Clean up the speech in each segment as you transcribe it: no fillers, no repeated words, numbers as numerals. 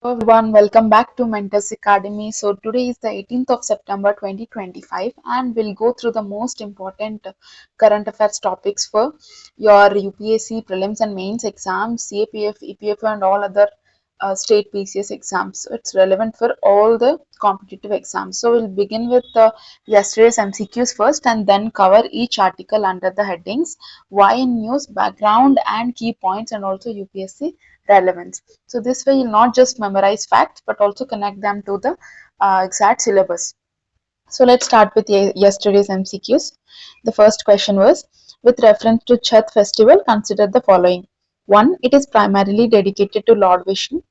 Hello everyone, welcome back to Mentors Academy. So today is the 18th of September 2025 and we'll go through the most important current affairs topics for your UPSC prelims and mains exams, CAPF, EPF and all other state PCS exams. So it's relevant for all the competitive exams. So we'll begin with yesterday's MCQs first and then cover each article under the headings why in news, background and key points and also UPSC relevance. So this way you'll not just memorize facts but also connect them to the exact syllabus. So let's start with yesterday's MCQs. The first question was, with reference to Chhath festival, consider the following. 1. It is primarily dedicated to Lord Vishnu.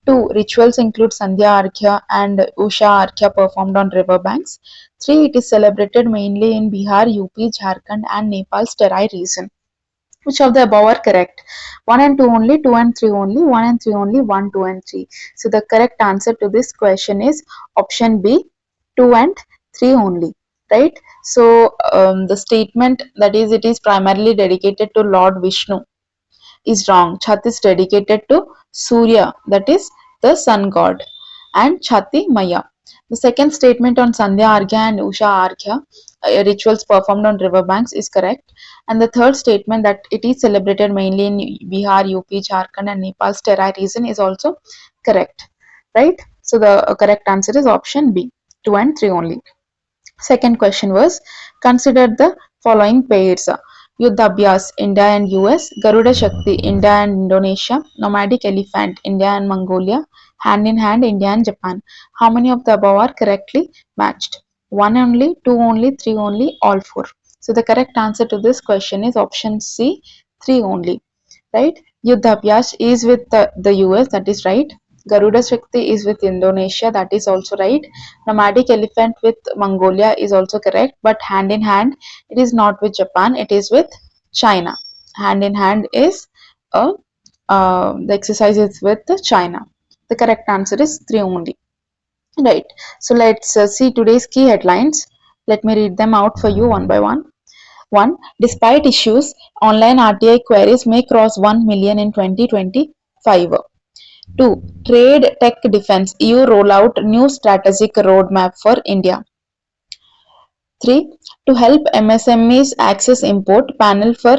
2. Rituals include Sandhya Arghya and Usha Arghya performed on river banks. 3. It is celebrated mainly in Bihar, UP, Jharkhand and Nepal's Terai region. Which of the above are correct? 1 and 2 only, 2 and 3 only, 1 and 3 only, 1, 2 and 3. So the correct answer to this question is option B, 2 and 3 only. Right? So the statement that is it is primarily dedicated to Lord Vishnu is wrong. Chhat is dedicated to Surya, that is the sun god, and Chhati Maya. The second statement on Sandhya Arghya and Usha Arghya, rituals performed on riverbanks, is correct. And the third statement that it is celebrated mainly in Bihar, UP, Jharkhand, and Nepal's Terai region is also correct. Right? So the correct answer is option B, 2 and 3 only. Second question was, consider the following pairs. Yuddhabhyas, India and US, Garuda Shakti, India and Indonesia, Nomadic Elephant, India and Mongolia, Hand in Hand, India and Japan. How many of the above are correctly matched? 1 only, 2 only, 3 only, all 4. So the correct answer to this question is option C, 3 only. Right? Yuddhabhyas is with the US, that is right. Garuda Shakti is with Indonesia, that is also right. Nomadic Elephant with Mongolia is also correct, but Hand in Hand, it is not with Japan, it is with China. Hand in Hand is a the exercise is with China. The correct answer is 3 only. Right. So let's see today's key headlines. Let me read them out for you one by one. 1. Despite issues, online RTI queries may cross 1 million in 2025. 2. Trade Tech Defense EU roll out new strategic roadmap for India. 3. To help MSMEs access import panel for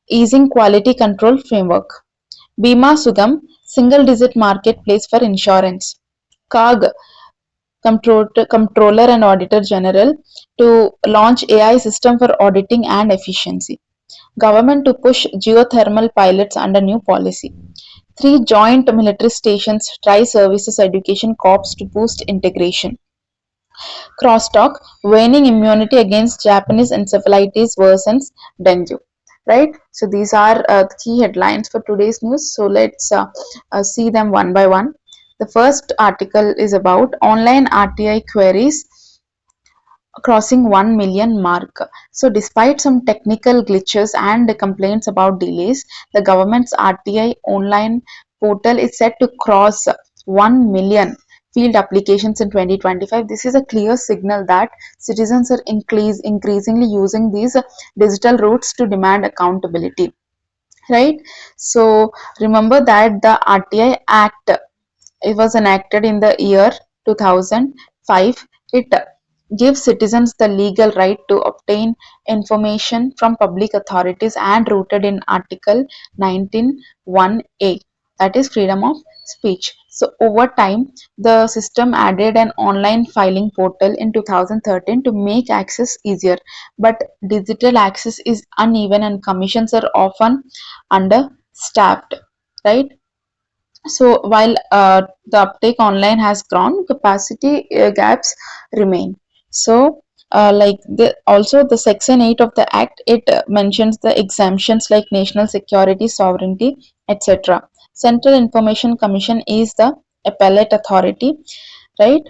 easing quality control framework. Bima Sugam, single digit marketplace for insurance. CAG, Comptroller and Auditor General, to launch AI system for auditing and efficiency. Government to push geothermal pilots under new policy. 3. Joint military stations try services education corps to boost integration. Crosstalk, waning immunity against Japanese encephalitis worsens dengue. Right? So these are the key headlines for today's news. So let's see them one by one. The first article is about online RTI queries crossing 1 million mark. So despite some technical glitches and complaints about delays, the government's RTI online portal is set to cross 1 million field applications in 2025. This is a clear signal that citizens are increasingly using these digital routes to demand accountability. Right? So remember that the RTI Act, it was enacted in the year 2005. It gives citizens the legal right to obtain information from public authorities and rooted in Article 19(1)(a), that is freedom of speech. So over time, the system added an online filing portal in 2013 to make access easier. But digital access is uneven and commissions are often understaffed. Right? So while the uptake online has grown, capacity gaps remain. So also the section 8 of the act, it mentions the exemptions like national security, sovereignty, etc. Central Information Commission is the appellate authority, right?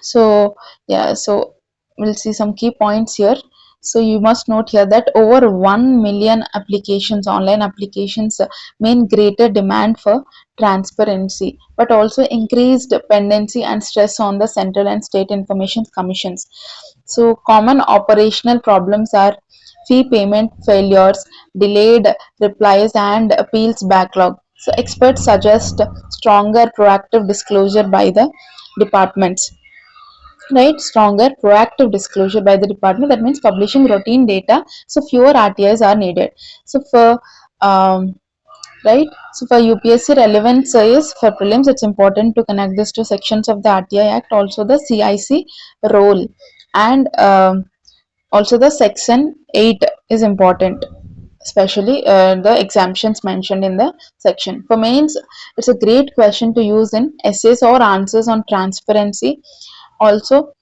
So yeah, so we'll see some key points here. So you must note here that over 1 million applications, online applications, mean greater demand for transparency, but also increased dependency and stress on the central and state information commissions. So common operational problems are fee payment failures, delayed replies and appeals backlog. So experts suggest stronger proactive disclosure by the departments, right? Stronger proactive disclosure by the department, that means publishing routine data, so fewer RTIs are needed. So for right, so for UPSC relevance is for prelims, it's important to connect this to sections of the RTI Act, also the CIC role, and also the section 8 is important, especially the exemptions mentioned in the section. For mains, it's a great question to use in essays or answers on transparency, also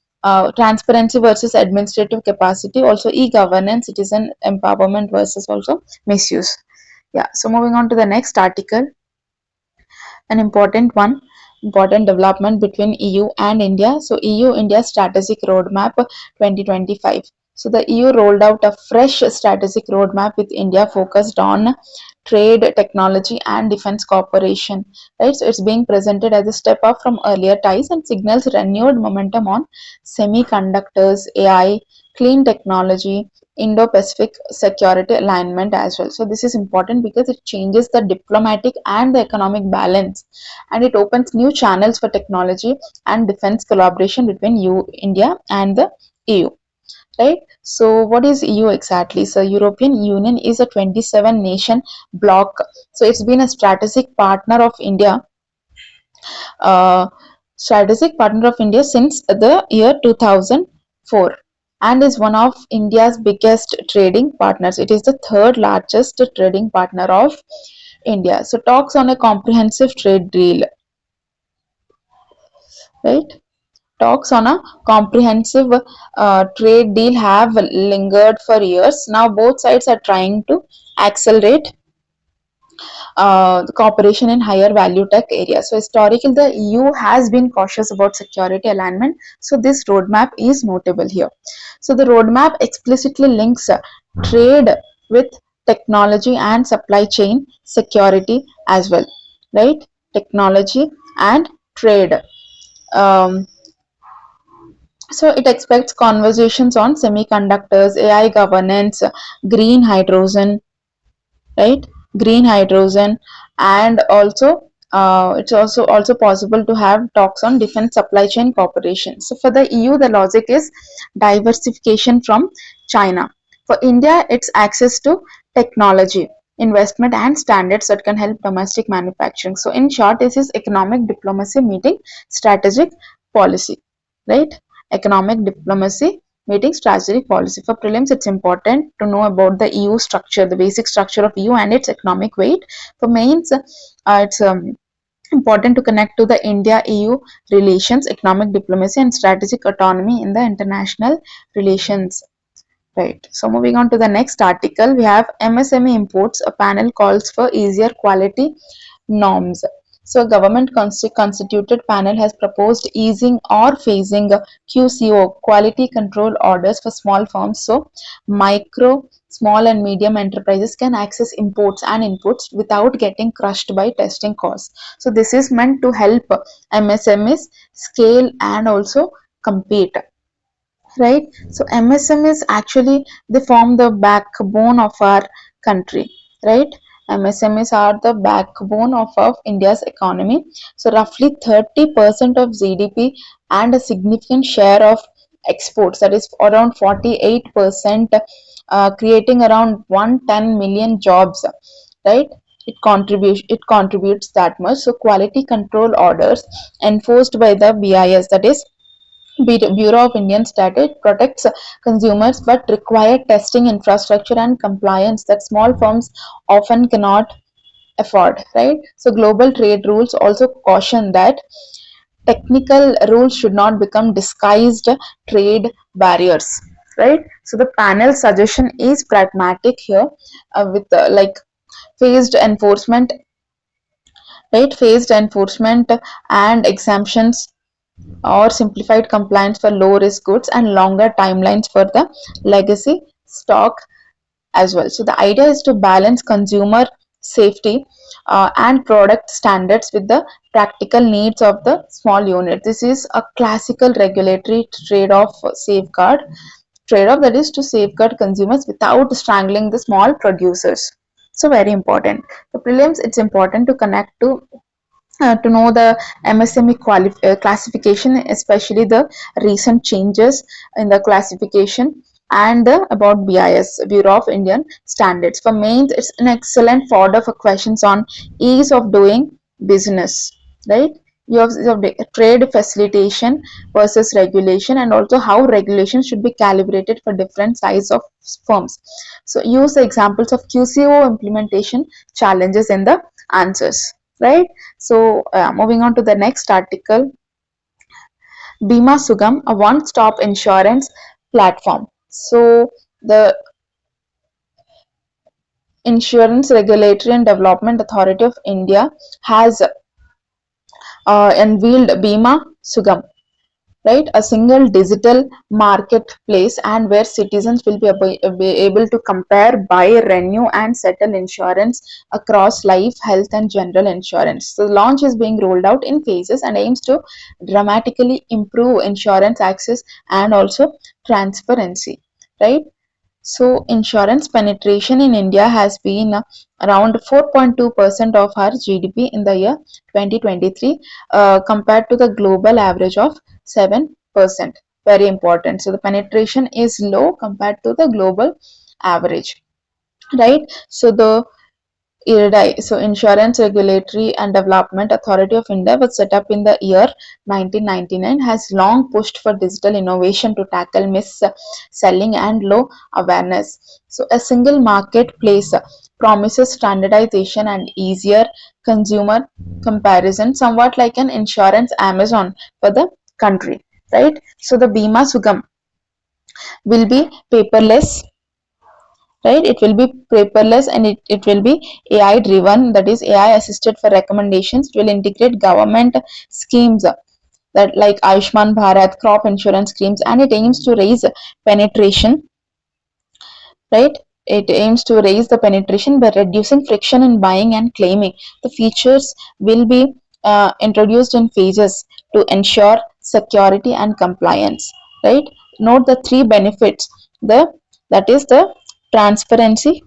transparency versus administrative capacity, also e-governance, citizen empowerment versus also misuse. Yeah, so moving on to the next article, an important one, important development between EU and India. So EU India Strategic Roadmap 2025. So the EU rolled out a fresh strategic roadmap with India focused on trade, technology, and defense cooperation. Right, so it's being presented as a step up from earlier ties and signals renewed momentum on semiconductors, AI, clean technology, Indo-Pacific security alignment as well. So this is important because it changes the diplomatic and the economic balance, and it opens new channels for technology and defense collaboration between India and the EU. Right? So what is EU exactly? So European Union is a 27 nation bloc. So it's been a uh, strategic partner of India since the year 2004, and is one of India's biggest trading partners. It is the third largest trading partner of India. So talks on a comprehensive trade deal, right? Talks on a comprehensive trade deal have lingered for years. Now both sides are trying to accelerate the cooperation in higher value tech areas. So historically, the EU has been cautious about security alignment. So this roadmap is notable here. So the roadmap explicitly links trade with technology and supply chain security as well, right? Technology and trade. Um, so it expects conversations on semiconductors, AI governance, green hydrogen, right? Green hydrogen, and also it's also possible to have talks on defense supply chain cooperation. So for the EU, the logic is diversification from China. For India, it's access to technology, investment, and standards that can help domestic manufacturing. So in short, this is economic diplomacy meeting strategic policy, right? Economic diplomacy meeting strategic policy. For prelims, it's important to know about the EU structure, the basic structure of EU and its economic weight. For mains, it's important to connect to the India-EU relations, economic diplomacy, and strategic autonomy in the international relations. Right. So moving on to the next article, we have MSME imports. A panel calls for easier quality norms. So a government constituted panel has proposed easing or phasing QCO, quality control orders, for small firms. So micro, small and medium enterprises can access imports and inputs without getting crushed by testing costs. So this is meant to help MSMEs scale and also compete, right? So MSM is actually, they form the backbone of our country, right? MSMEs are the backbone of India's economy. So roughly 30% of GDP and a significant share of exports, that is around 48%, creating around 110 million jobs, right? It contributes that much. So quality control orders enforced by the BIS, that is Bureau of Indian Standards, protects consumers but require testing infrastructure and compliance that small firms often cannot afford, right? So global trade rules also caution that technical rules should not become disguised trade barriers, right? So the panel suggestion is pragmatic here, with like phased enforcement, right? Phased enforcement and exemptions, or simplified compliance for low risk goods, and longer timelines for the legacy stock as well. So the idea is to balance consumer safety and product standards with the practical needs of the small unit. This is a classical regulatory trade-off, that is to safeguard consumers without strangling the small producers. So very important. The prelims, it's important to connect to know the MSME classification, especially the recent changes in the classification, and about BIS, Bureau of Indian Standards. For mains, it's an excellent fodder for questions on ease of doing business, right? You have trade facilitation versus regulation, and also how regulation should be calibrated for different size of firms. So use the examples of QCO implementation challenges in the answers, right? So moving on to the next article, Bima Sugam, a one-stop insurance platform. So the Insurance Regulatory and Development Authority of India has unveiled Bima Sugam, right? A single digital marketplace, and where citizens will be able to compare, buy, renew, and settle insurance across life, health, and general insurance. So the launch is being rolled out in phases and aims to dramatically improve insurance access and also transparency, right? So insurance penetration in India has been around 4.2% of our GDP in the year 2023, compared to the global average of 7%. Very important. So the penetration is low compared to the global average, right? So the IRDAI, so Insurance Regulatory and Development Authority of India, was set up in the year 1999, has long pushed for digital innovation to tackle mis-selling and low awareness. So a single marketplace promises standardization and easier consumer comparison, somewhat like an insurance Amazon for the country, right? So the Bima Sugam will be paperless, right? It will be paperless, and it will be AI driven, that is AI assisted for recommendations. It will integrate government schemes that like Ayushman Bharat, crop insurance schemes, and it aims to raise penetration, right? It aims to raise the penetration by reducing friction in buying and claiming. The features will be introduced in phases to ensure security and compliance, right? Note the three benefits. The That is the transparency,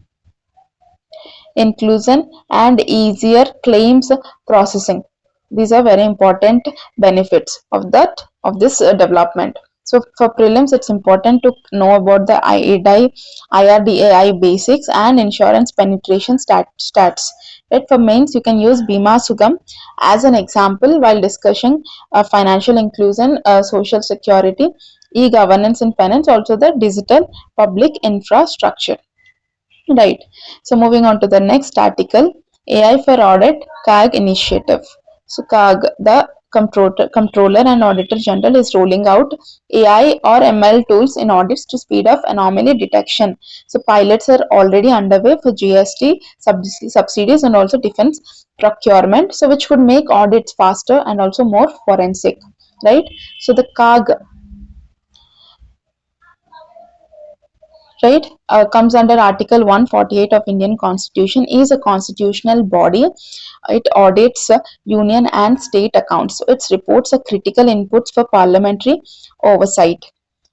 inclusion, and easier claims processing. These are very important benefits of this development. So for prelims, it's important to know about the IRDAI basics and insurance penetration stats. Right? For mains, you can use Bima Sugam as an example while discussing financial inclusion, social security, e-governance in finance, also the digital public infrastructure. Right. So moving on to the next article, AI for Audit CAG initiative. So CAG, the Controller and Auditor General, is rolling out AI or ML tools in audits to speed up anomaly detection. So pilots are already underway for GST subsidies and also defense procurement, so which would make audits faster and also more forensic. Right. So the CAG, right, comes under Article 148 of Indian Constitution, is a constitutional body. It audits union and state accounts. So its reports are critical inputs for parliamentary oversight,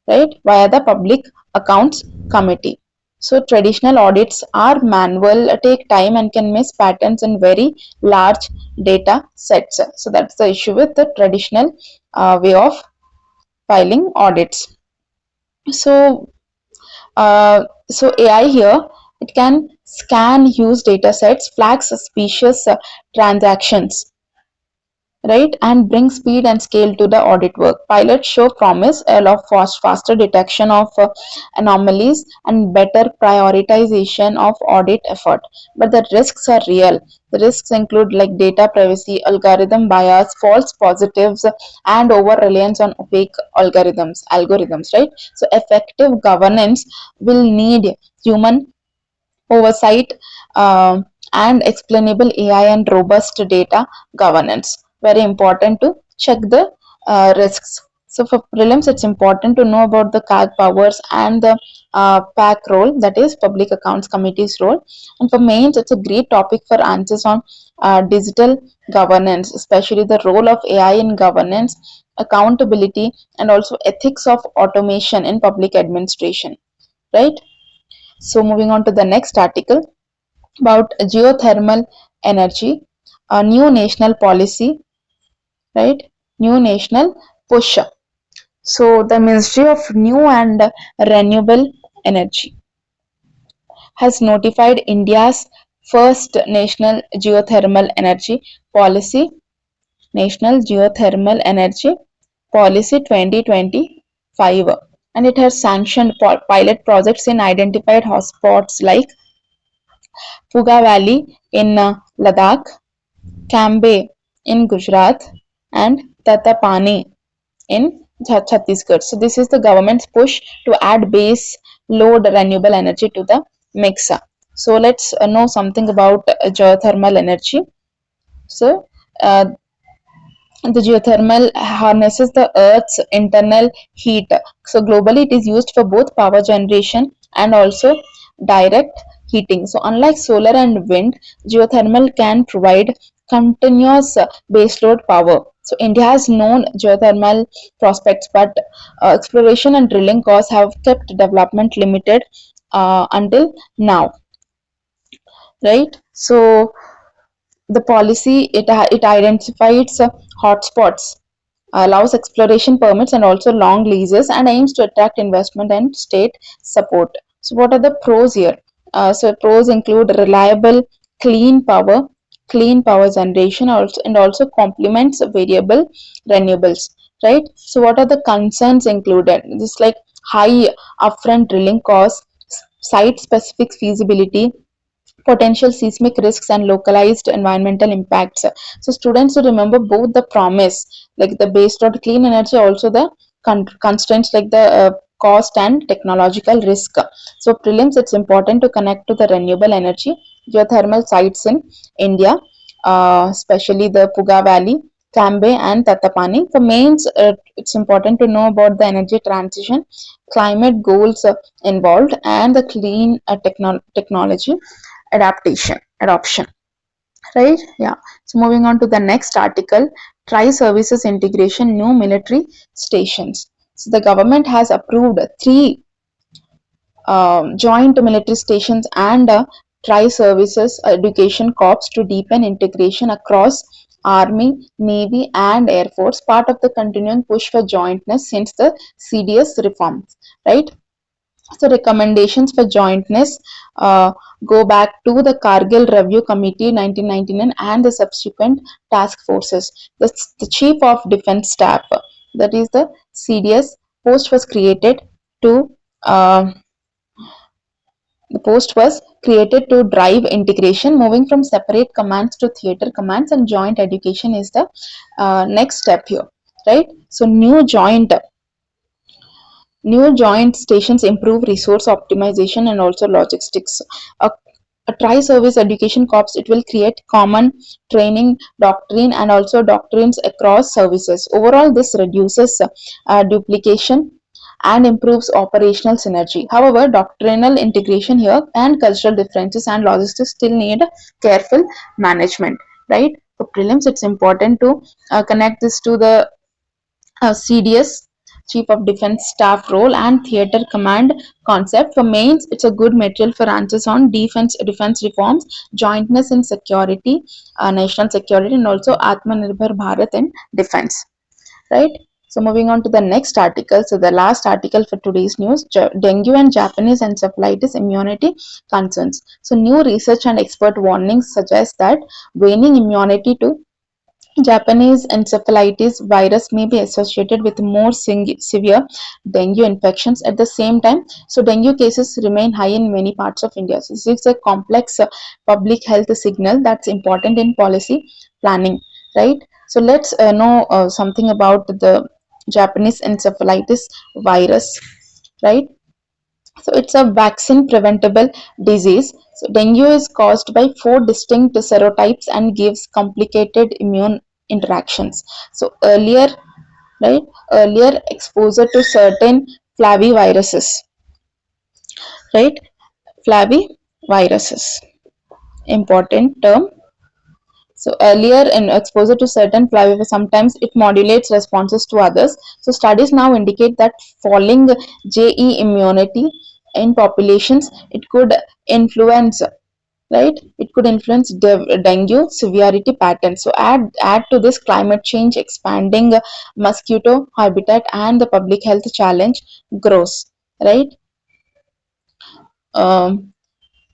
right, via the Public Accounts Committee. So traditional audits are manual, take time, and can miss patterns in very large data sets. So that's the issue with the traditional way of filing audits. So so AI here, it can scan used data sets, flag suspicious transactions, right, and bring speed and scale to the audit work. Pilots show promise of faster detection of anomalies and better prioritization of audit effort. But the risks are real. The risks include like data privacy, algorithm bias, false positives, and over reliance on opaque algorithms, right? So effective governance will need human oversight, and explainable AI and robust data governance. Very important to check the risks. So for prelims, it's important to know about the CAG powers and the PAC role, that is Public Accounts Committee's role. And for mains, it's a great topic for answers on digital governance, especially the role of AI in governance, accountability, and also ethics of automation in public administration. Right. So moving on to the next article, about geothermal energy, a new national policy, right? New national push. So the Ministry of New and Renewable Energy has notified India's first national geothermal energy policy, National Geothermal Energy Policy 2025, and it has sanctioned pilot projects in identified hotspots like Puga Valley in Ladakh, Cambay in Gujarat, and Tatapani in Chhattisgarh. So this is the government's push to add base load renewable energy to the mix. So let's know something about geothermal energy. So uh, the geothermal harnesses the Earth's internal heat. So globally, it is used for both power generation and also direct heating. So unlike solar and wind, geothermal can provide continuous baseload power. So India has known geothermal prospects, but exploration and drilling costs have kept development limited until now, right? So the policy it identifies hotspots, allows exploration permits and also long leases, and aims to attract investment and state support. So what are the pros here? So pros include reliable clean power, clean power generation also, and also complements variable renewables, right? So what are the concerns included? This like high upfront drilling costs, site specific feasibility, potential seismic risks and localized environmental impacts. So students to remember both the promise, like the based on clean energy, also the constraints like the cost and technological risk. So prelims, it's important to connect to the renewable energy geothermal sites in India, especially the Puga Valley, Cambay and Tatapani. For mains, it's important to know about the energy transition, climate goals involved, and the clean technology adoption, right? Yeah. So moving on to the next article, tri services integration, new military stations. So the government has approved three joint military stations and tri services education corps to deepen integration across army, navy and air force, part of the continuing push for jointness since the CDS reforms, right? So recommendations for jointness go back to the Kargil Review Committee 1999 and the subsequent task forces. The Chief of Defence Staff, that is the CDS post was created to uh, the post was created to drive integration, moving from separate commands to theatre commands, and joint education is the next step here, right? So new joint stations improve resource optimization and also logistics. A, a tri-service education corps, it will create common training doctrine and also doctrines across services. Overall, this reduces duplication and improves operational synergy. However, doctrinal integration here and cultural differences and logistics still need careful management, right? For prelims, it's important to connect this to the CDS, Chief of Defence Staff role, and theatre command concept. For mains, it's a good material for answers on defense reforms, jointness in security, national security, and also Atmanirbhar Bharat in defense. Right. So moving on to the next article. So the last article for today's news: dengue and Japanese encephalitis immunity concerns. So new research and expert warnings suggest that waning immunity to Japanese encephalitis virus may be associated with more severe dengue infections at the same time. So, dengue cases remain high in many parts of India. So, this is a complex public health signal that's important in policy planning, right? So, let's know something about the Japanese encephalitis virus, right? So it's a vaccine preventable disease. So dengue is caused by four distinct serotypes and gives complicated immune interactions. So earlier exposure to certain flaviviruses, right? Flaviviruses, important term. So earlier in exposure to certain flaviviruses, sometimes it modulates responses to others. So studies now indicate that falling JE immunity in populations, it could influence right? It could influence dengue severity patterns. So add to this climate change, expanding mosquito habitat, and the public health challenge grows, right? Um,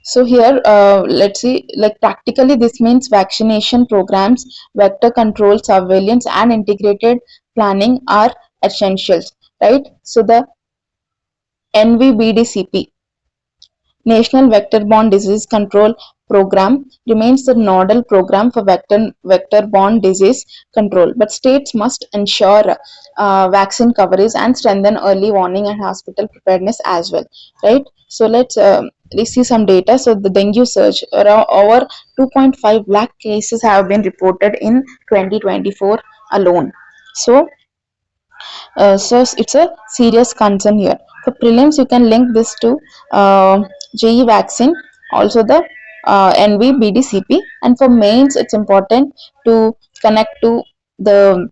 so here, let's see, like practically this means vaccination programs, vector control, surveillance, and integrated planning are essentials, right? So the NVBDCP, National Vector-Borne Disease Control Program, remains the nodal program for vector-borne disease control, but states must ensure vaccine coverage and strengthen early warning and hospital preparedness as well, right? So let's see some data. So the dengue surge, around over 2.5 lakh cases have been reported in 2024 alone. So it's a serious concern here. For prelims, you can link this to JE vaccine, also the NVBDCP, and for mains, it's important to connect to the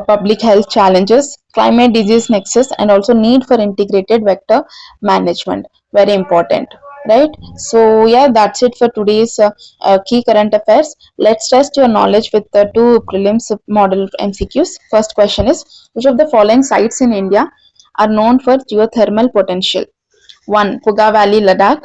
public health challenges, climate disease nexus, and also need for integrated vector management. Very important, right? So yeah, that's it for today's key current affairs. Let's test your knowledge with the two prelims model MCQs. First question is, which of the following sites in India are known for geothermal potential? 1. Puga Valley, Ladakh.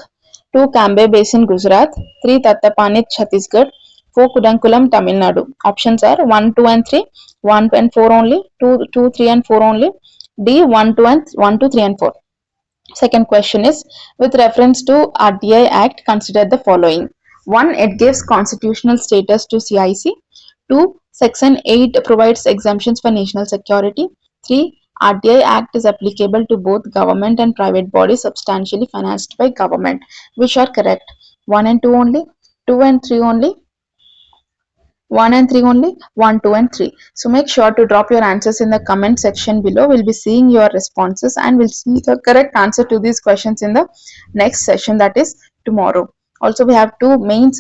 2. Cambay Basin, Gujarat. 3. Tattapanit, Chhattisgarh. 4. Kudankulam, Tamil Nadu. Options are 1, 2 and 3. 1 and 4 only. 2, 2, 3 and 4 only. D. 1, 2 and 1, 2, 3 and 4. Second question is, with reference to RTI Act, consider the following. 1. It gives constitutional status to CIC. 2. Section 8 provides exemptions for national security. 3. RTI Act is applicable to both government and private bodies substantially financed by government. Which are correct? 1 and 2 only? 2 and 3 only? 1 and 3 only? 1, 2 and 3. So make sure to drop your answers in the comment section below. We'll be seeing your responses and we'll see the correct answer to these questions in the next session, that is tomorrow. Also, we have two main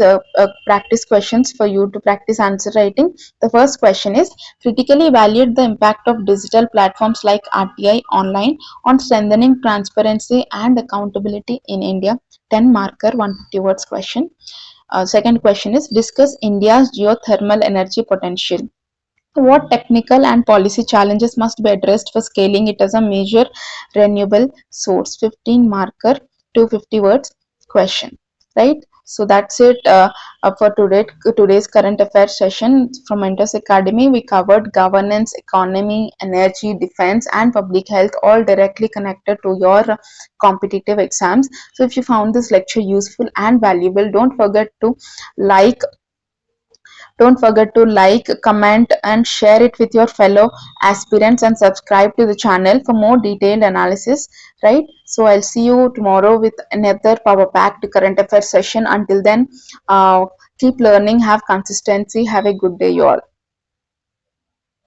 practice questions for you to practice answer writing. The first question is, critically evaluate the impact of digital platforms like RTI online on strengthening transparency and accountability in India. 10 marker, 150 words question. Second question is, discuss India's geothermal energy potential. What technical and policy challenges must be addressed for scaling it as a major renewable source? 15 marker, 250 words question, right? So that's it for today's current affairs session from Mentors Academy. We covered governance, economy, energy, defense, and public health, all directly connected to your competitive exams. So if you found this lecture useful and valuable, like don't forget to like, comment, and share it with your fellow aspirants, and subscribe to the channel for more detailed analysis, right? So I'll see you tomorrow with another power packed current affairs session. Until then, keep learning, have consistency, have a good day, you all.